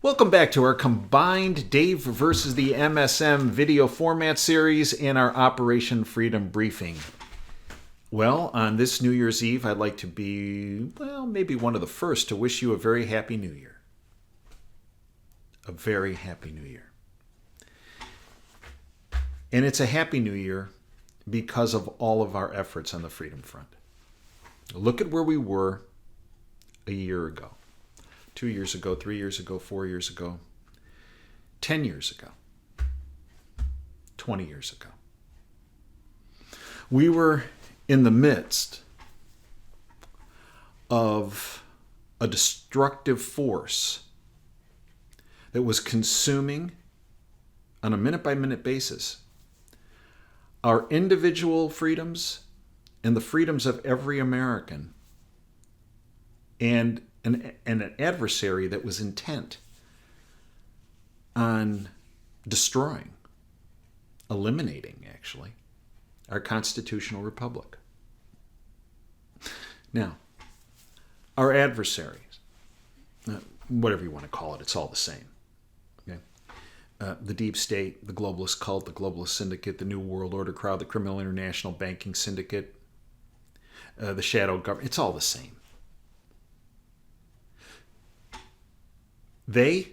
Welcome back to our combined Dave versus the MSM video format series and our Operation Freedom briefing. Well, on this New Year's Eve, I'd like to be, maybe one of the first to wish you a very happy New Year. A very happy New Year. And it's a happy New Year because of all of our efforts on the Freedom Front. Look at where we were a year ago. 2 years ago, 3 years ago, 4 years ago, 10 years ago, 20 years ago. We were in the midst of a destructive force that was consuming, on a minute-by-minute basis, our individual freedoms and the freedoms of every American, and an adversary that was intent on destroying, eliminating, actually, our constitutional republic. Now, our adversaries, whatever you want to call it, it's all the same. Okay? The deep state, the globalist cult, the globalist syndicate, the New World Order crowd, the criminal international banking syndicate, the shadow government, it's all the same. They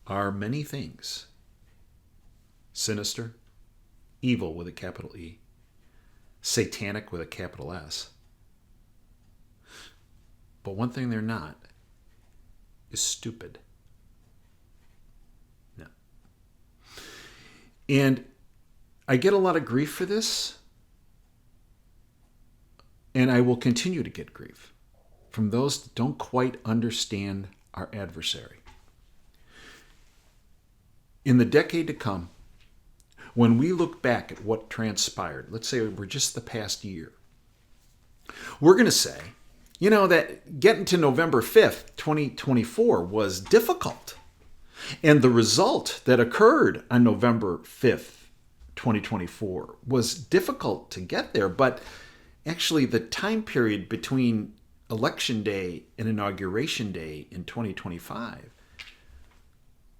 are many things. Sinister, evil with a capital E, satanic with a capital S. But one thing they're not is stupid. No. And I get a lot of grief for this, and I will continue to get grief from those that don't quite understand our adversary. In the decade to come, when we look back at what transpired, let's say we're just the past year, we're going to say, that getting to November 5th, 2024 was difficult. And the result that occurred on November 5th, 2024 was difficult to get there. But actually, the time period between Election Day and Inauguration Day in 2025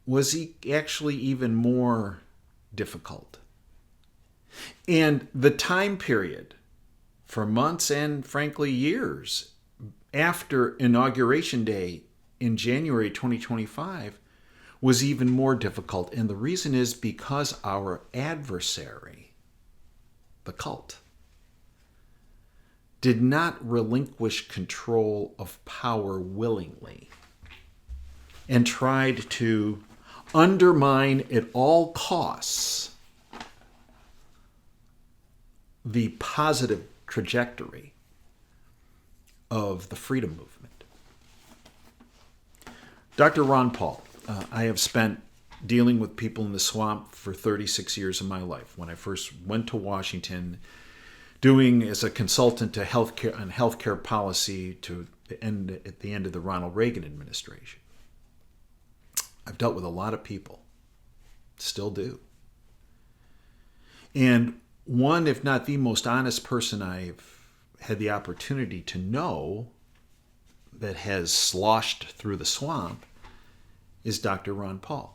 was actually even more difficult. And the time period for months and, frankly, years after Inauguration Day in January 2025 was even more difficult. And the reason is because our adversary, the cult, did not relinquish control of power willingly and tried to undermine at all costs the positive trajectory of the freedom movement. Dr. Ron Paul, I have spent dealing with people in the swamp for 36 years of my life. When I first went to Washington, doing as a consultant to healthcare policy at the end of the Ronald Reagan administration. I've dealt with a lot of people, still do. And one, if not the most honest person I've had the opportunity to know that has sloshed through the swamp is Dr. Ron Paul.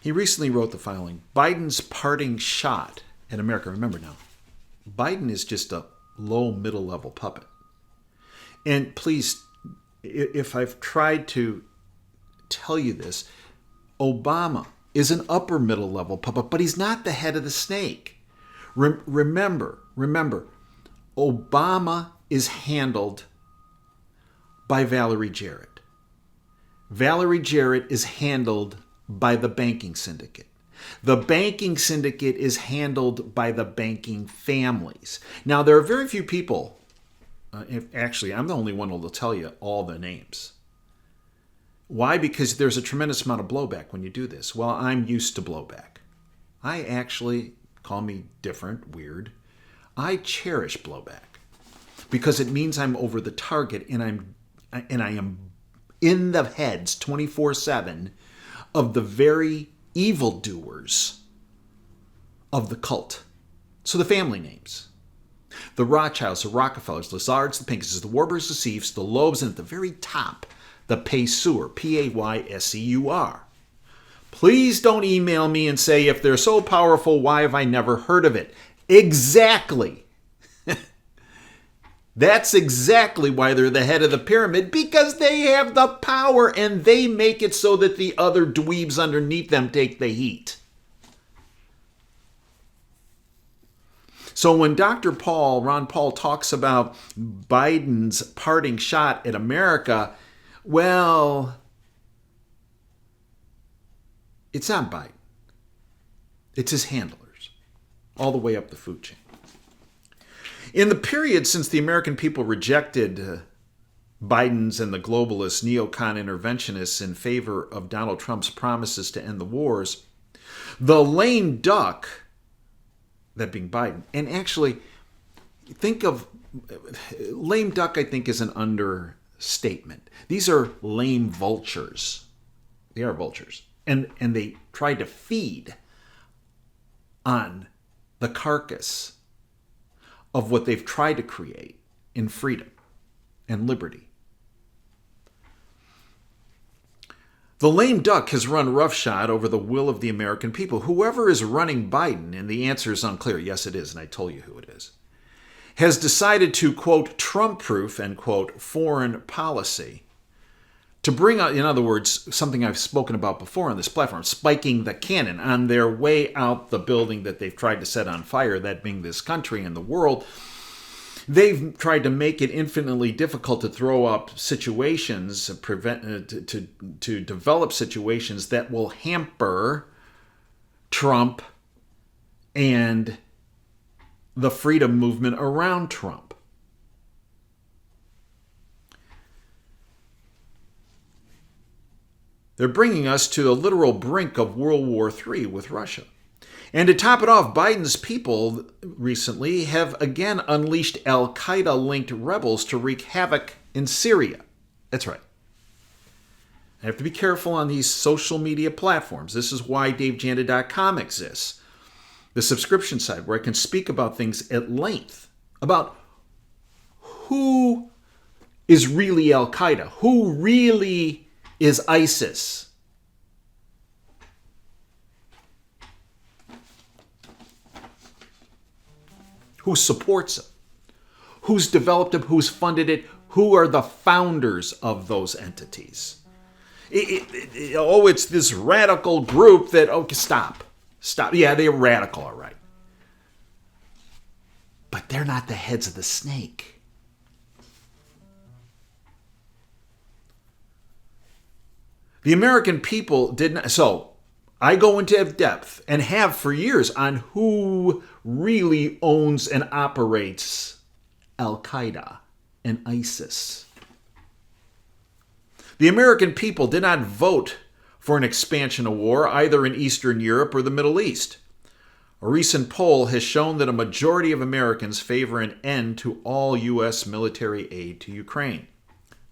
He recently wrote the following: Biden's parting shot at America. Remember now, Biden is just a low middle level puppet. And please, if I've tried to tell you this, Obama is an upper middle level puppet, but he's not the head of the snake. Remember, Obama is handled by Valerie Jarrett. Valerie Jarrett is handled by the banking syndicate. The banking syndicate is handled by the banking families. Now, there are very few people, actually, I'm the only one who will tell you all the names. Why? Because there's a tremendous amount of blowback when you do this. Well, I'm used to blowback. I actually, call me different, weird, I cherish blowback because it means I'm over the target and I am in the heads 24/7 of the very evildoers of the cult. So the family names. The Rothschilds, the Rockefellers, the Lazards, the Pinkuses, the Warbers, the Sieves, the Loebs, and at the very top, the Payseur, Payseur. Please don't email me and say, if they're so powerful, why have I never heard of it? Exactly. That's exactly why they're the head of the pyramid, because they have the power and they make it so that the other dweebs underneath them take the heat. So when Ron Paul talks about Biden's parting shot at America, well, it's not Biden. It's his handlers, all the way up the food chain. In the period since the American people rejected Biden's and the globalist neocon interventionists in favor of Donald Trump's promises to end the wars, the lame duck, that being Biden, and actually think of lame duck, I think, is an understatement. These are lame vultures. They are vultures. And they try to feed on the carcass of what they've tried to create in freedom and liberty. The lame duck has run roughshod over the will of the American people. Whoever is running Biden, and the answer is unclear, yes it is, and I told you who it is, has decided to, quote, Trump-proof, end quote, foreign policy, to bring out, in other words, something I've spoken about before on this platform, spiking the cannon on their way out the building that they've tried to set on fire, that being this country and the world. They've tried to make it infinitely difficult to throw up situations, to develop situations that will hamper Trump and the freedom movement around Trump. They're bringing us to the literal brink of World War III with Russia. And to top it off, Biden's people recently have again unleashed al-Qaeda-linked rebels to wreak havoc in Syria. That's right. I have to be careful on these social media platforms. This is why DaveJanda.com exists. The subscription site where I can speak about things at length, about who is really al-Qaeda, who really is ISIS. Who supports it? Who's developed it? Who's funded it? Who are the founders of those entities? It's this radical group that, okay, stop. Yeah, they're radical, all right. But they're not the heads of the snake. The American people did not. So I go into depth and have for years on who really owns and operates al-Qaeda and ISIS. The American people did not vote for an expansion of war either in Eastern Europe or the Middle East. A recent poll has shown that a majority of Americans favor an end to all U.S. military aid to Ukraine.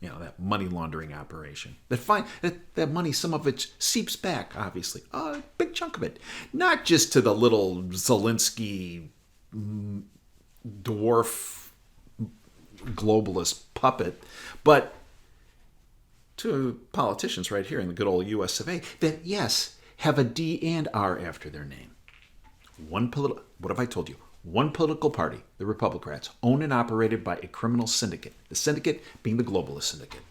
You know, that money laundering operation. That money, some of it seeps back, obviously. A big chunk of it. Not just to the little Zelensky dwarf globalist puppet, but to politicians right here in the good old US of A that, yes, have a D and R after their name. What have I told you? One political party, the Republicans, owned and operated by a criminal syndicate. The syndicate being the globalist syndicate.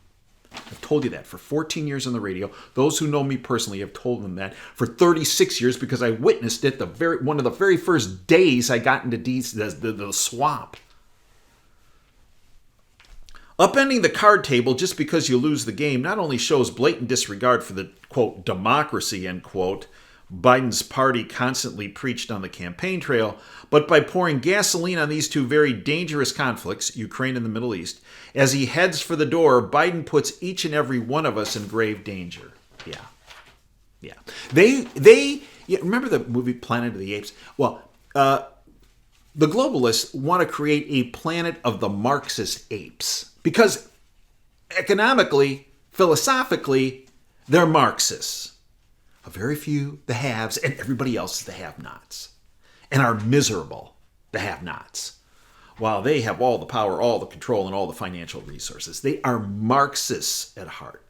I've told you that for 14 years on the radio. Those who know me personally have told them that for 36 years because I witnessed it one of the very first days I got into the swamp. Upending the card table just because you lose the game not only shows blatant disregard for the, quote, democracy, end quote, Biden's party constantly preached on the campaign trail, but by pouring gasoline on these two very dangerous conflicts, Ukraine and the Middle East, as he heads for the door, Biden puts each and every one of us in grave danger. Yeah. They remember the movie Planet of the Apes? Well, the globalists want to create a planet of the Marxist apes because economically, philosophically, they're Marxists. A very few, the haves, and everybody else is the have-nots. And are miserable, the have-nots. while they have all the power, all the control, and all the financial resources. They are Marxists at heart.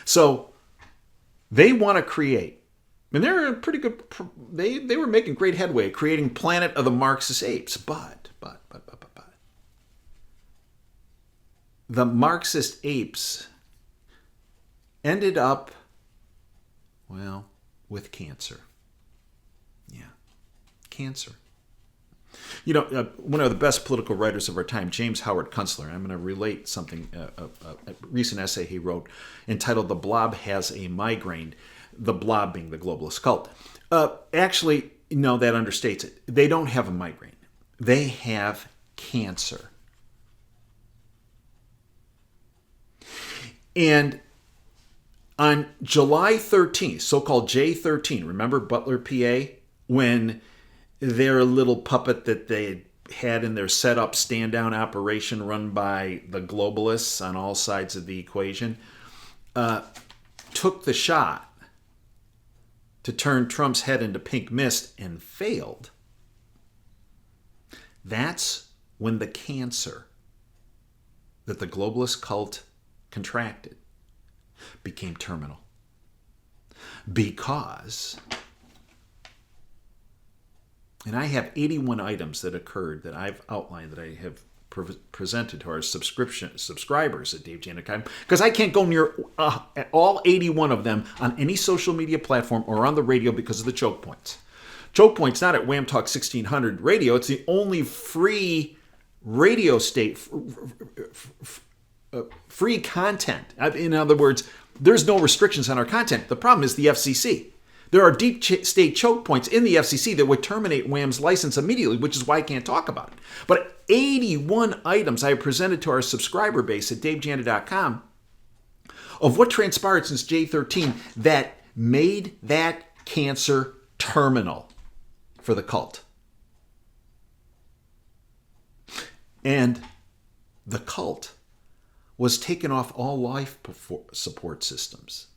So they want to create, and they're a pretty good, they were making great headway creating Planet of the Marxist Apes. But. The Marxist apes ended up, well, with cancer. Yeah, cancer. You know, one of the best political writers of our time, James Howard Kunstler, I'm going to relate something, a recent essay he wrote entitled "The Blob Has a Migraine," the blob being the globalist cult. Actually, no, that understates it. They don't have a migraine. They have cancer. And on July 13th, so-called J13, remember Butler, PA, when their little puppet that they had in their setup stand-down operation run by the globalists on all sides of the equation, took the shot to turn Trump's head into pink mist and failed. That's when the cancer that the globalist cult contracted became terminal. Because, and I have 81 items that occurred that I've outlined that I have presented to our subscribers at DaveJanda.com, because I can't go near all 81 of them on any social media platform or on the radio because of the choke points. Choke points not at Wham Talk 1600 radio. It's the only free radio state, free content. In other words, there's no restrictions on our content. The problem is the FCC. There are deep state choke points in the FCC that would terminate Wham's license immediately, which is why I can't talk about it. But 81 items I have presented to our subscriber base at DaveJanda.com of what transpired since J13 that made that cancer terminal for the cult. And the cult was taken off all life support systems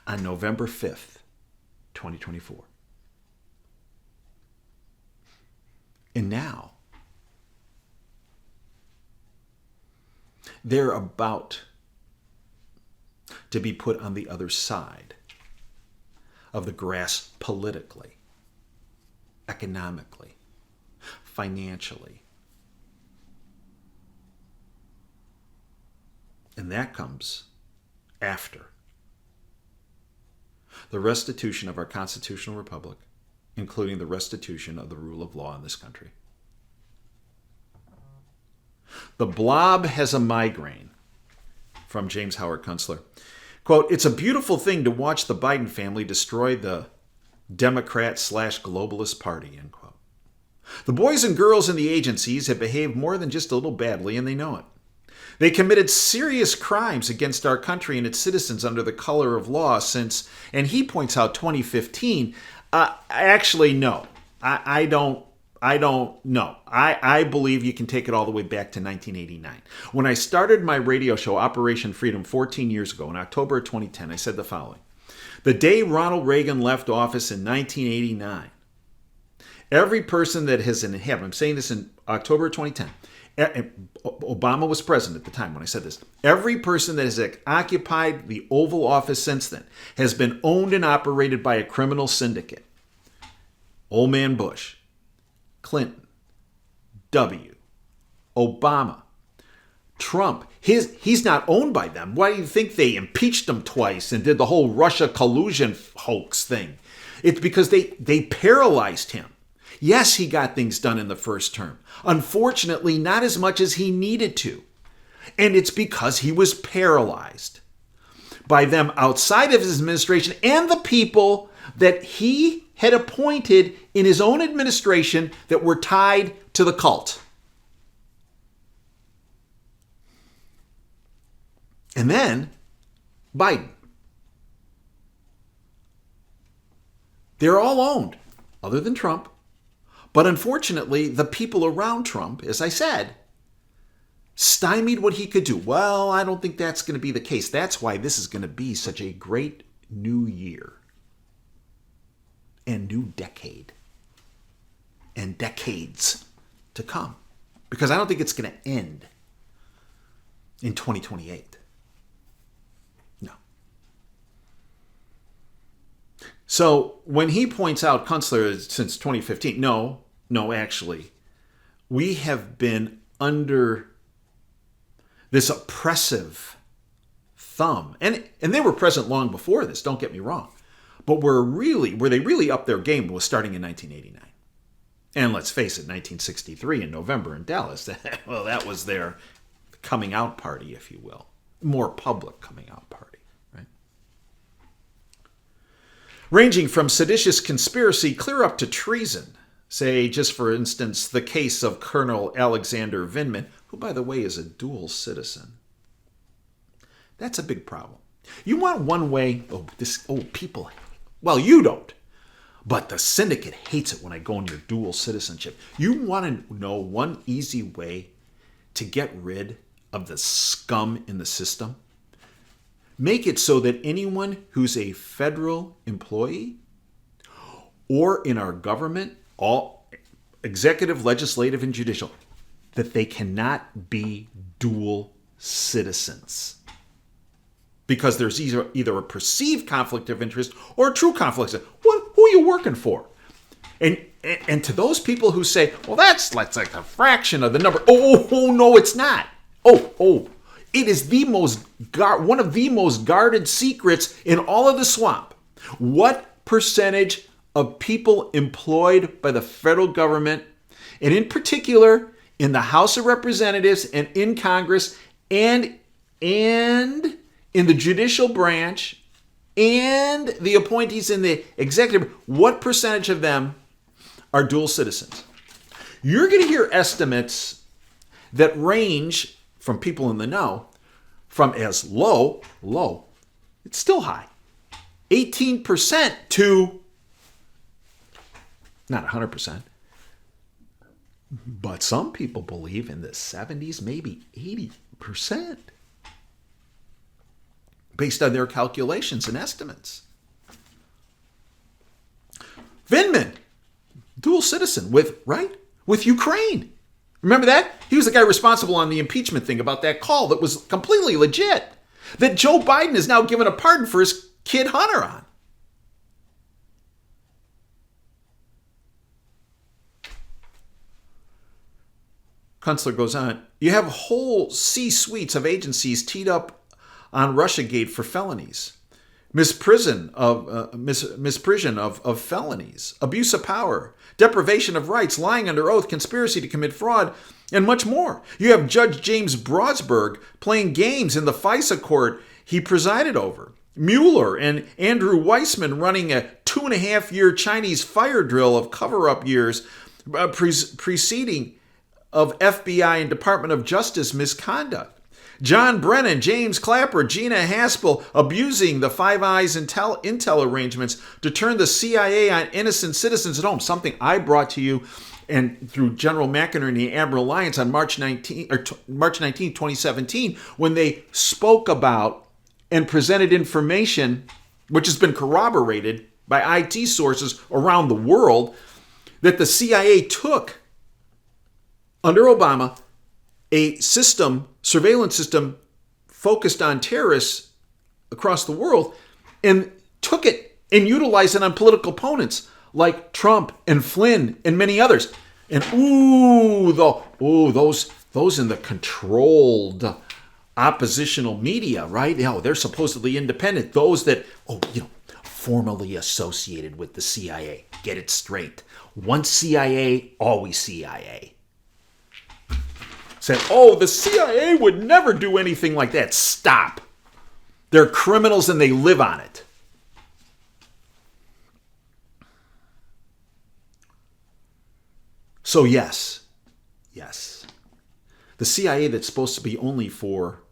on November 5th, 2024. And now, they're about to be put on the other side of the grass politically, economically, financially. And that comes after the restitution of our constitutional republic, including the restitution of the rule of law in this country. The blob has a migraine, from James Howard Kunstler. Quote, "It's a beautiful thing to watch the Biden family destroy the Democrat/globalist party," end quote. The boys and girls in the agencies have behaved more than just a little badly, and they know it. They committed serious crimes against our country and its citizens under the color of law since, and he points out 2015. Actually, no. I don't know. I believe you can take it all the way back to 1989. When I started my radio show, Operation Freedom, 14 years ago, in October of 2010, I said the following. The day Ronald Reagan left office in 1989, every person that has inhabited, I'm saying this in October 2010, Obama was president at the time when I said this. Every person that has occupied the Oval Office since then has been owned and operated by a criminal syndicate. Old man Bush, Clinton, W, Obama, Trump. He's not owned by them. Why do you think they impeached him twice and did the whole Russia collusion hoax thing? It's because they paralyzed him. Yes, he got things done in the first term. Unfortunately, not as much as he needed to. And it's because he was paralyzed by them outside of his administration and the people that he had appointed in his own administration that were tied to the cult. And then Biden. They're all owned, other than Trump. But unfortunately, the people around Trump, as I said, stymied what he could do. Well, I don't think that's going to be the case. That's why this is going to be such a great new year. and new decade and decades to come. Because I don't think it's going to end in 2028. No. So when he points out, Kunstler, since 2015, no, actually, we have been under this oppressive thumb. And they were present long before this, don't get me wrong. But where they really upped their game was starting in 1989. And let's face it, 1963 in November in Dallas, well, that was their coming out party, if you will. More public coming out party, right? Ranging from seditious conspiracy clear up to treason. Say, just for instance, the case of Colonel Alexander Vindman, who, by the way, is a dual citizen. That's a big problem. You want one way, people, well, you don't, but the syndicate hates it when I go into your dual citizenship. You want to know one easy way to get rid of the scum in the system? Make it so that anyone who's a federal employee or in our government, all executive, legislative, and judicial, that they cannot be dual citizens. Because there's either a perceived conflict of interest or a true conflict of interest. Who are you working for? And to those people who say, well, that's like a fraction of the number. Oh, no, it's not. It is one of the most guarded secrets in all of the swamp. What percentage of people employed by the federal government, and in particular in the House of Representatives and in Congress and in the judicial branch and the appointees in the executive, what percentage of them are dual citizens? You're going to hear estimates that range from people in the know from as low, it's still high, 18% to not 100%, but some people believe in the 70s, maybe 80%. Based on their calculations and estimates. Vindman, dual citizen with Ukraine. Remember that? He was the guy responsible on the impeachment thing about that call that was completely legit. That Joe Biden is now given a pardon for his kid Hunter on. Kunstler goes on, you have whole C-suites of agencies teed up on Russiagate for felonies, misprision of felonies, abuse of power, deprivation of rights, lying under oath, conspiracy to commit fraud, and much more. You have Judge James Brosberg playing games in the FISA court he presided over. Mueller and Andrew Weissman running a 2.5-year Chinese fire drill of cover-up years preceding of FBI and Department of Justice misconduct. John Brennan, James Clapper, Gina Haspel abusing the Five Eyes intel arrangements to turn the CIA on innocent citizens at home, something I brought to you and through General McInerney and Admiral Lyons on March 19, 2017, when they spoke about and presented information, which has been corroborated by IT sources around the world, that the CIA took, under Obama, a surveillance system focused on terrorists across the world, and took it and utilized it on political opponents like Trump and Flynn and many others. And those in the controlled oppositional media, right? They're supposedly independent. Those that, formally associated with the CIA. Get it straight. Once CIA, always CIA. Said, the CIA would never do anything like that. Stop. They're criminals and they live on it. So yes. The CIA that's supposed to be only for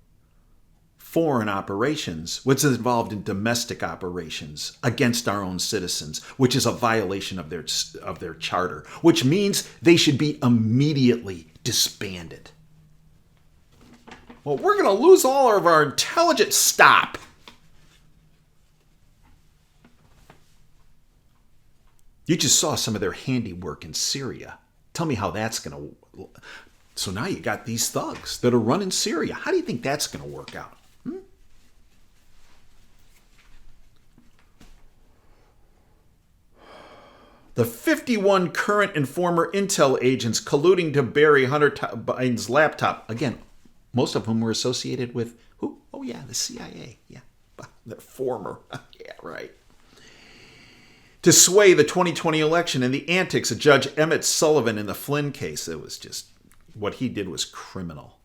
foreign operations was involved in domestic operations against our own citizens, which is a violation of their charter, which means they should be immediately disbanded. Well, we're going to lose all of our intelligence. Stop. You just saw some of their handiwork in Syria. Tell me how that's going to... So now you got these thugs that are running Syria. How do you think that's going to work out? The 51 current and former intel agents colluding to bury Hunter Biden's laptop. Again, most of whom were associated with who? Oh, yeah, the CIA. Yeah, they're former. Yeah, right. To sway the 2020 election and the antics of Judge Emmett Sullivan in the Flynn case. It was just, what he did was criminal.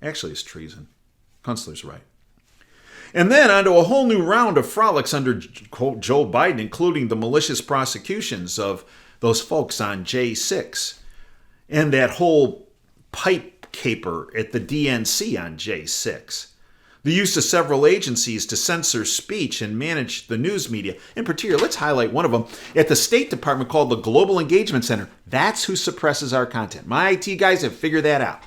Actually, it's treason. Kunstler's right. And then onto a whole new round of frolics under, quote, Joe Biden, including the malicious prosecutions of those folks on J6 and that whole pipe caper at the DNC on J6. The use of several agencies to censor speech and manage the news media. In particular, let's highlight one of them at the State Department called the Global Engagement Center. That's who suppresses our content. My IT guys have figured that out.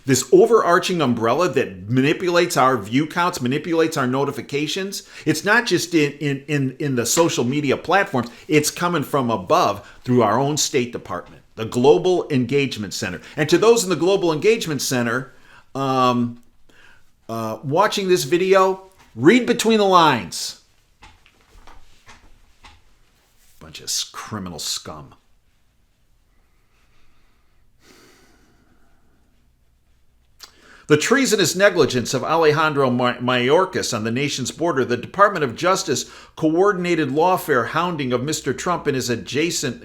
This overarching umbrella that manipulates our view counts, manipulates our notifications. It's not just in the social media platforms. It's coming from above through our own State Department, the Global Engagement Center. And to those in the Global Engagement Center watching this video, read between the lines. Bunch of criminal scum. The treasonous negligence of Alejandro Mayorkas on the nation's border, the Department of Justice coordinated lawfare hounding of Mr. Trump and his adjacent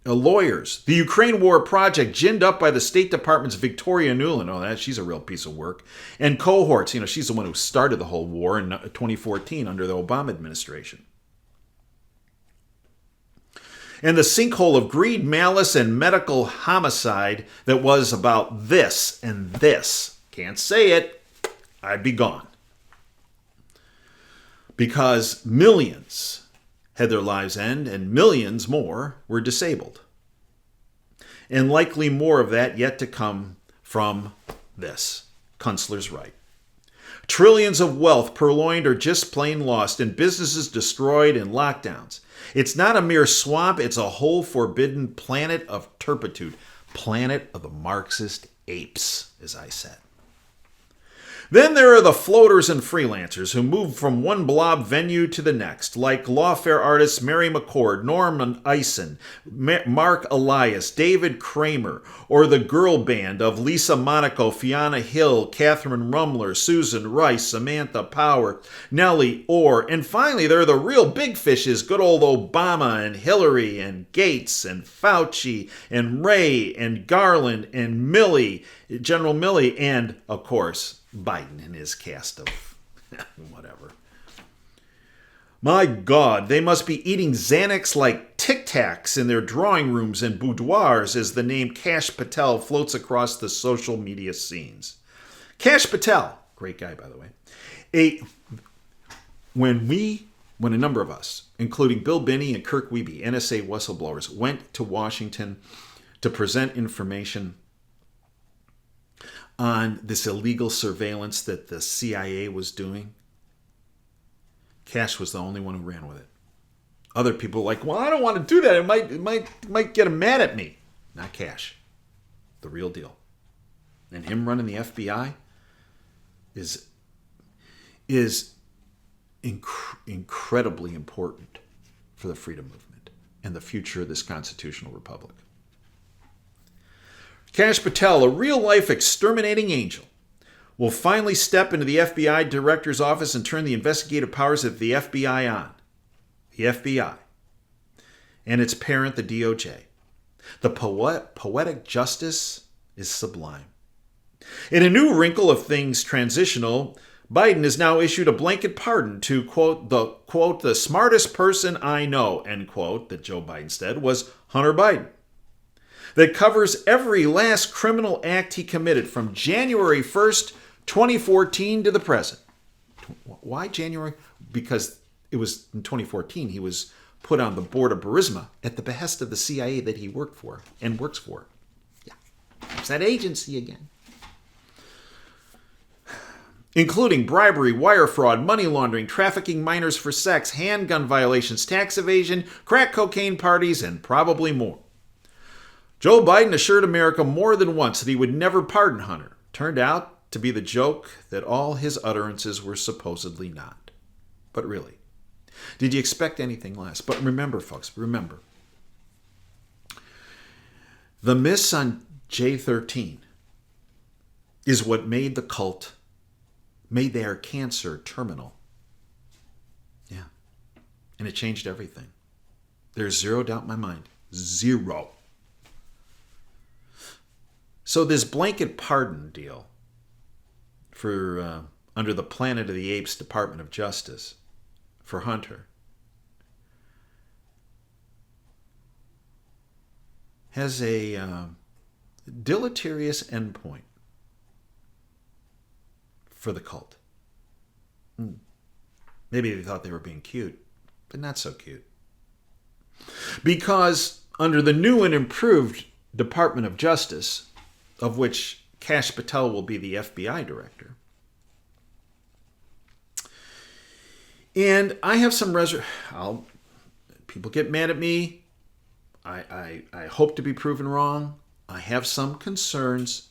lawyers, the Ukraine war project ginned up by the State Department's Victoria Nuland, she's a real piece of work, and cohorts, she's the one who started the whole war in 2014 under the Obama administration. And the sinkhole of greed, malice, and medical homicide that was about this and this. Can't say it. I'd be gone. Because millions had their lives end and millions more were disabled. And likely more of that yet to come from this. Kunstler's right. Trillions of wealth purloined or just plain lost, and businesses destroyed in lockdowns. It's not a mere swamp, it's a whole forbidden planet of turpitude. Planet of the Marxist apes, as I said. Then there are the floaters and freelancers who move from one blob venue to the next, like lawfare artists Mary McCord, Norman Eisen, Mark Elias, David Kramer, or the girl band of Lisa Monaco, Fiona Hill, Catherine Rumler, Susan Rice, Samantha Power, Nellie Orr, and finally there are the real big fishes, good old Obama and Hillary and Gates and Fauci and Ray and Garland and Milley, General Milley, and, of course, Biden and his cast of whatever. My God, they must be eating Xanax like Tic Tacs in their drawing rooms and boudoirs as the name Kash Patel floats across the social media scenes. Kash Patel, great guy by the way. When a number of us, including Bill Binney and Kirk Wiebe, NSA whistleblowers, went to Washington to present information on this illegal surveillance that the CIA was doing, Kash was the only one who ran with it. Other people were like, well, I don't want to do that. It might get him mad at me. Not Kash. The real deal. And him running the FBI is incredibly important for the freedom movement and the future of this constitutional republic. Kash Patel, a real-life exterminating angel, will finally step into the FBI director's office and turn the investigative powers of the FBI on. The FBI. And its parent, the DOJ. The poetic justice is sublime. In a new wrinkle of things transitional, Biden has now issued a blanket pardon to, quote, the smartest person I know, end quote, that Joe Biden said, was Hunter Biden. That covers every last criminal act he committed from January 1st, 2014 to the present. Why January? Because it was in 2014 he was put on the board of Burisma at the behest of the CIA that he worked for and works for. Yeah, it's that agency again. including bribery, wire fraud, money laundering, trafficking minors for sex, handgun violations, tax evasion, crack cocaine parties, and probably more. Joe Biden assured America more than once that he would never pardon Hunter. Turned out to be the joke that all his utterances were supposedly not. But really, did you expect anything less? But remember, folks, remember, the miss on J13 is what made the cult, made their cancer terminal. Yeah. And it changed everything. There's zero doubt in my mind. Zero. So this blanket pardon deal for under the Planet of the Apes Department of Justice for Hunter has a deleterious endpoint for the cult. Maybe they thought they were being cute, but not so cute. Because under the new and improved Department of Justice, of which Kash Patel will be the FBI director. And I have some people get mad at me. I hope to be proven wrong. I have some concerns.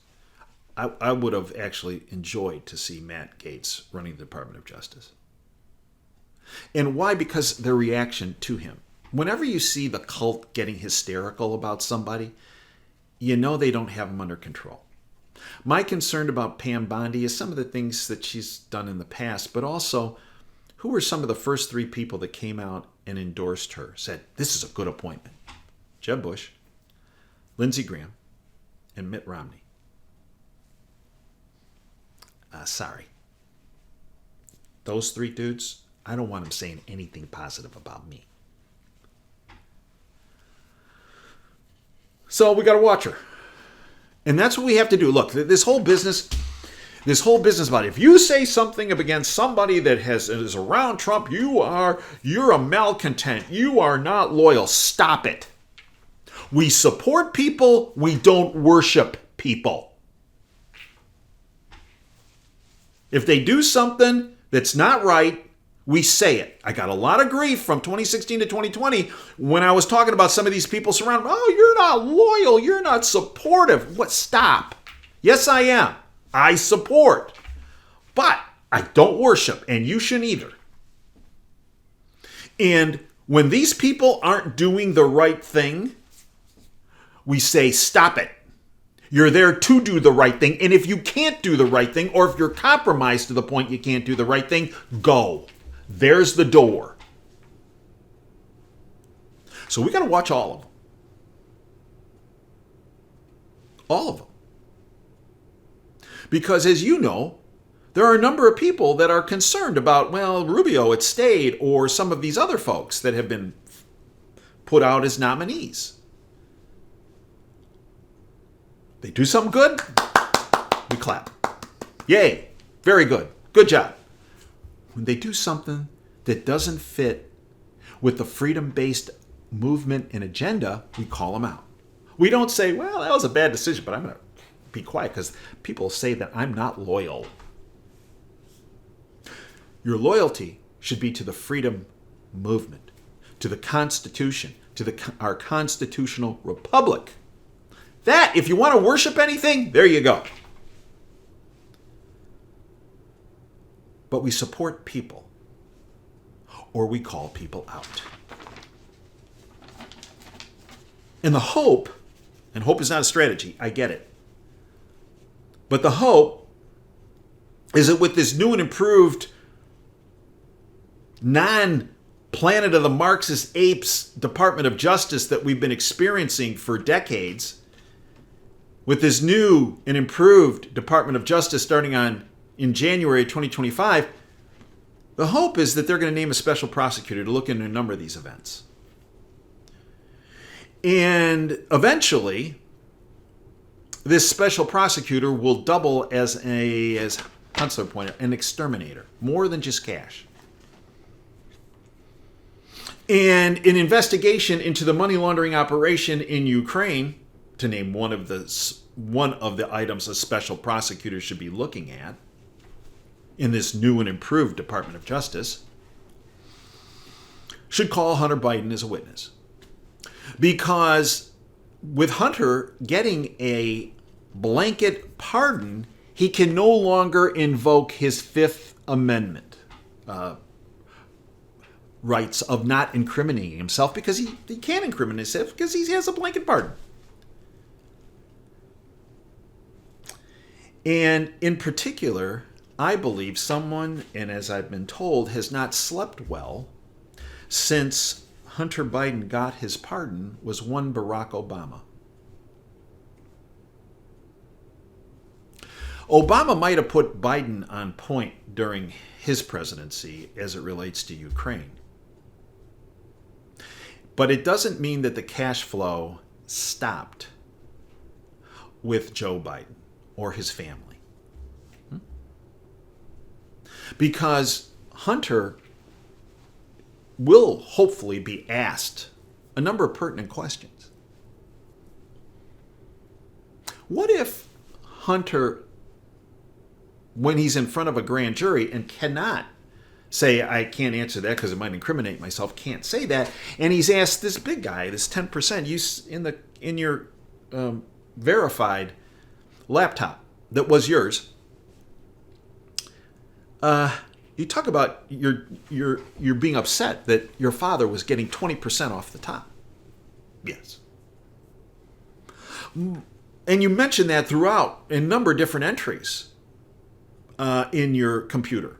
I would have actually enjoyed to see Matt Gaetz running the Department of Justice. And why? Because their reaction to him. Whenever you see the cult getting hysterical about somebody, you know they don't have them under control. My concern about Pam Bondi is some of the things that she's done in the past, but also who were some of the first three people that came out and endorsed her, said, this is a good appointment? Jeb Bush, Lindsey Graham, and Mitt Romney. Sorry. Those three dudes, I don't want them saying anything positive about me. So we got to watch her. And that's what we have to do. Look, this whole business about it. If you say something against somebody that is around Trump, you're a malcontent. You are not loyal. Stop it. We support people. We don't worship people. If they do something that's not right, we say it. I got a lot of grief from 2016 to 2020 when I was talking about some of these people surrounding me. Oh, you're not loyal. You're not supportive. What? Stop. Yes, I am. I support. But I don't worship, and you shouldn't either. And when these people aren't doing the right thing, we say, stop it. You're there to do the right thing. And if you can't do the right thing, or if you're compromised to the point you can't do the right thing, go. There's the door. So we got to watch all of them. All of them. Because as you know, there are a number of people that are concerned about, well, Rubio at State or some of these other folks that have been put out as nominees. They do something good, we clap. Yay, very good. Good job. When they do something that doesn't fit with the freedom-based movement and agenda, we call them out. We don't say, well, that was a bad decision, but I'm going to be quiet because people say that I'm not loyal. Your loyalty should be to the freedom movement, to the Constitution, to our constitutional republic. That, if you want to worship anything, there you go. But we support people, or we call people out. And the hope, and hope is not a strategy, I get it. But the hope is that with this new and improved non-Planet of the Marxist Apes Department of Justice that we've been experiencing for decades, with this new and improved Department of Justice starting in January 2025, the hope is that they're going to name a special prosecutor to look into a number of these events. And eventually, this special prosecutor will double as Huntsler pointed out, an exterminator, more than just cash. And an investigation into the money laundering operation in Ukraine, to name one of the items a special prosecutor should be looking at, in this new and improved Department of Justice should call Hunter Biden as a witness. Because with Hunter getting a blanket pardon, he can no longer invoke his Fifth Amendment rights of not incriminating himself, because he can't incriminate himself because he has a blanket pardon. And in particular, I believe someone, and as I've been told, has not slept well since Hunter Biden got his pardon was one Barack Obama. Obama might have put Biden on point during his presidency as it relates to Ukraine. But it doesn't mean that the cash flow stopped with Joe Biden or his family. Because Hunter will hopefully be asked a number of pertinent questions. What if Hunter, when he's in front of a grand jury and cannot say, I can't answer that because it might incriminate myself, can't say that, and he's asked this big guy, this 10%, in your verified laptop that was yours, you talk about you're being upset that your father was getting 20% off the top. Yes. And you mentioned that throughout a number of different entries in your computer,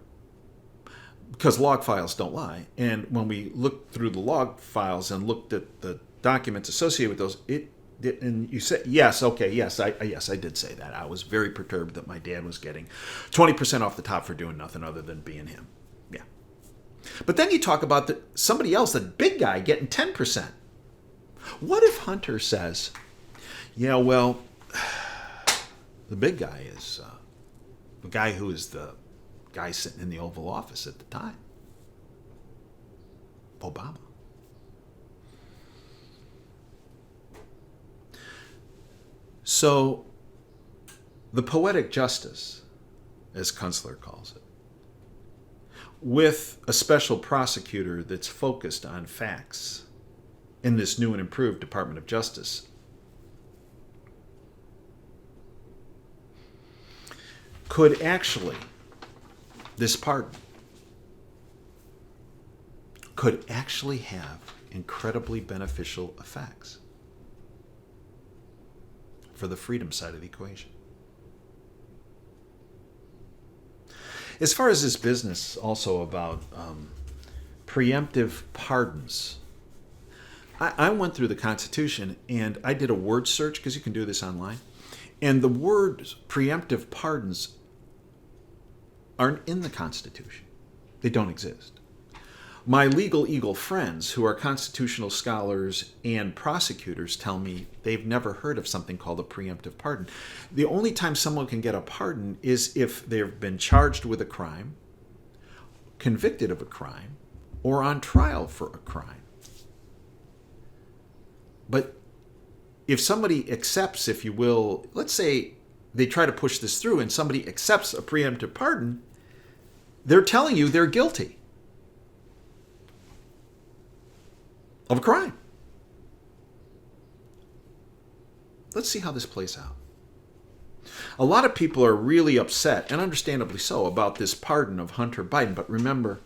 because log files don't lie. And when we looked through the log files and looked at the documents associated with those, and you said, yes, okay, yes, I did say that. I was very perturbed that my dad was getting 20% off the top for doing nothing other than being him. Yeah. But then you talk about somebody else, that big guy, getting 10%. What if Hunter says, yeah, well, the big guy is the guy who is the guy sitting in the Oval Office at the time, Obama. So, the poetic justice, as Kunstler calls it, with a special prosecutor that's focused on facts in this new and improved Department of Justice, could actually, this pardon, could actually have incredibly beneficial effects for the freedom side of the equation. As far as this business also about preemptive pardons, I went through the Constitution and I did a word search, because you can do this online, and the words preemptive pardons aren't in the Constitution. They don't exist. My legal eagle friends, who are constitutional scholars and prosecutors, tell me they've never heard of something called a preemptive pardon. The only time someone can get a pardon is if they've been charged with a crime, convicted of a crime, or on trial for a crime. But if somebody accepts, if you will, let's say they try to push this through and somebody accepts a preemptive pardon, they're telling you they're guilty of a crime. Let's see how this plays out. A lot of people are really upset, and understandably so, about this pardon of Hunter Biden. But remember,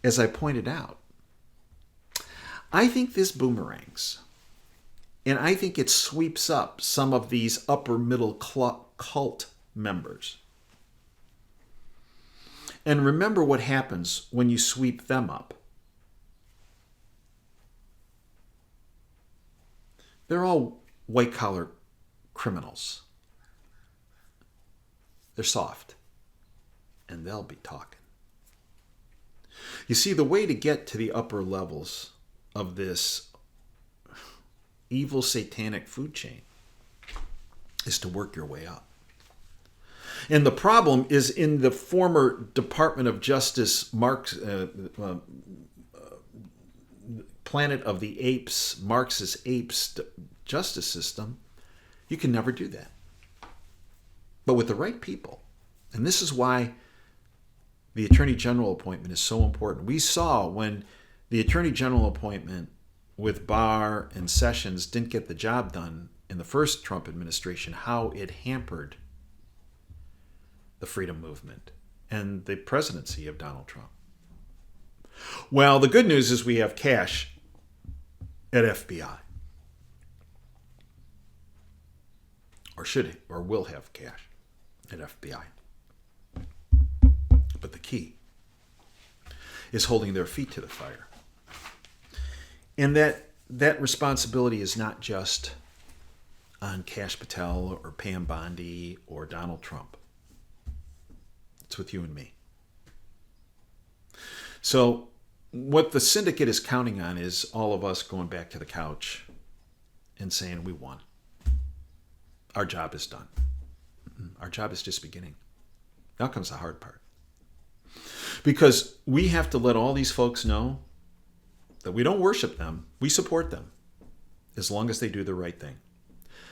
as I pointed out, I think this boomerangs. And I think it sweeps up some of these upper middle cult members. And remember what happens when you sweep them up. They're all white-collar criminals. They're soft. And they'll be talking. You see, the way to get to the upper levels of this evil satanic food chain is to work your way up. And the problem is in the former Department of Justice Planet of the Apes, Marxist apes justice system, you can never do that. But with the right people, and this is why the Attorney General appointment is so important. We saw when the Attorney General appointment with Barr and Sessions didn't get the job done in the first Trump administration, how it hampered the freedom movement and the presidency of Donald Trump. Well, the good news is we have cash at FBI. Or will have cash at FBI. But the key is holding their feet to the fire. And that responsibility is not just on Kash Patel or Pam Bondi or Donald Trump. It's with you and me. So what the syndicate is counting on is all of us going back to the couch and saying we won. Our job is done. Our job is just beginning. Now comes the hard part. Because we have to let all these folks know that we don't worship them, we support them, as long as they do the right thing.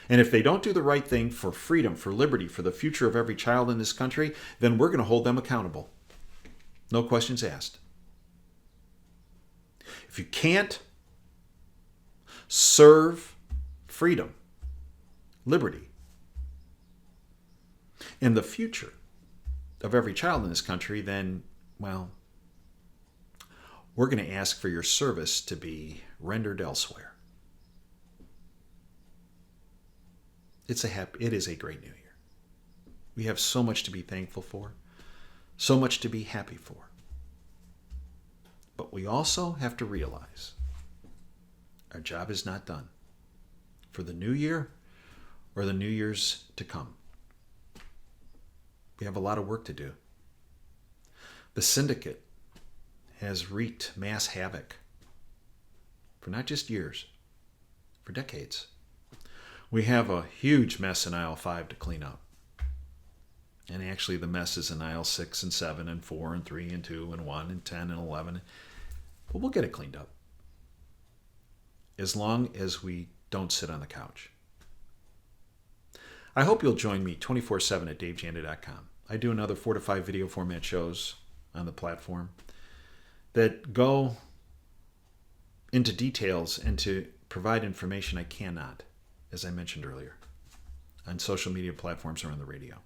And if they don't do the right thing for freedom, for liberty, for the future of every child in this country, then we're going to hold them accountable. No questions asked. If you can't serve freedom, liberty, and the future of every child in this country, then, well, we're going to ask for your service to be rendered elsewhere. It is a great new year. We have so much to be thankful for, so much to be happy for. But we also have to realize our job is not done for the new year or the new years to come. We have a lot of work to do. The syndicate has wreaked mass havoc for not just years, for decades. We have a huge mess in aisle 5 to clean up. And actually the mess is in aisle 6 and 7 and 4 and 3 and 2 and 1 and 10 and 11. But we'll get it cleaned up. As long as we don't sit on the couch. I hope you'll join me 24/7 at davejanda.com. I do another 4 to 5 video format shows on the platform that go into details and to provide information I cannot, as I mentioned earlier, on social media platforms or on the radio.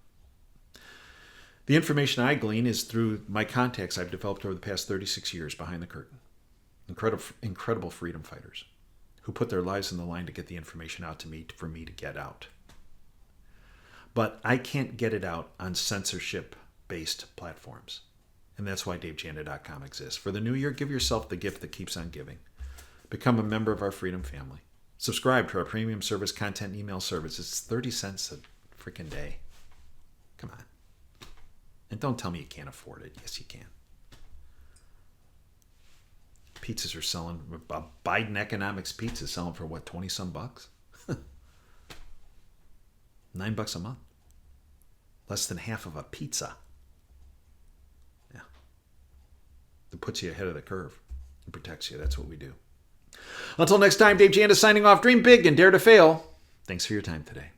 The information I glean is through my contacts I've developed over the past 36 years behind the curtain. Incredible freedom fighters who put their lives on the line to get the information out to me for me to get out. But I can't get it out on censorship-based platforms. And that's why davejanda.com exists. For the new year, give yourself the gift that keeps on giving. Become a member of our freedom family. Subscribe to our premium service content email service. It's 30 cents a freaking day. Come on. And don't tell me you can't afford it. Yes, you can. Pizzas are selling, Biden economics pizza selling for what, 20 some bucks? $9 a month. Less than half of a pizza. Yeah. It puts you ahead of the curve. It protects you. That's what we do. Until next time, Dave Janda signing off. Dream big and dare to fail. Thanks for your time today.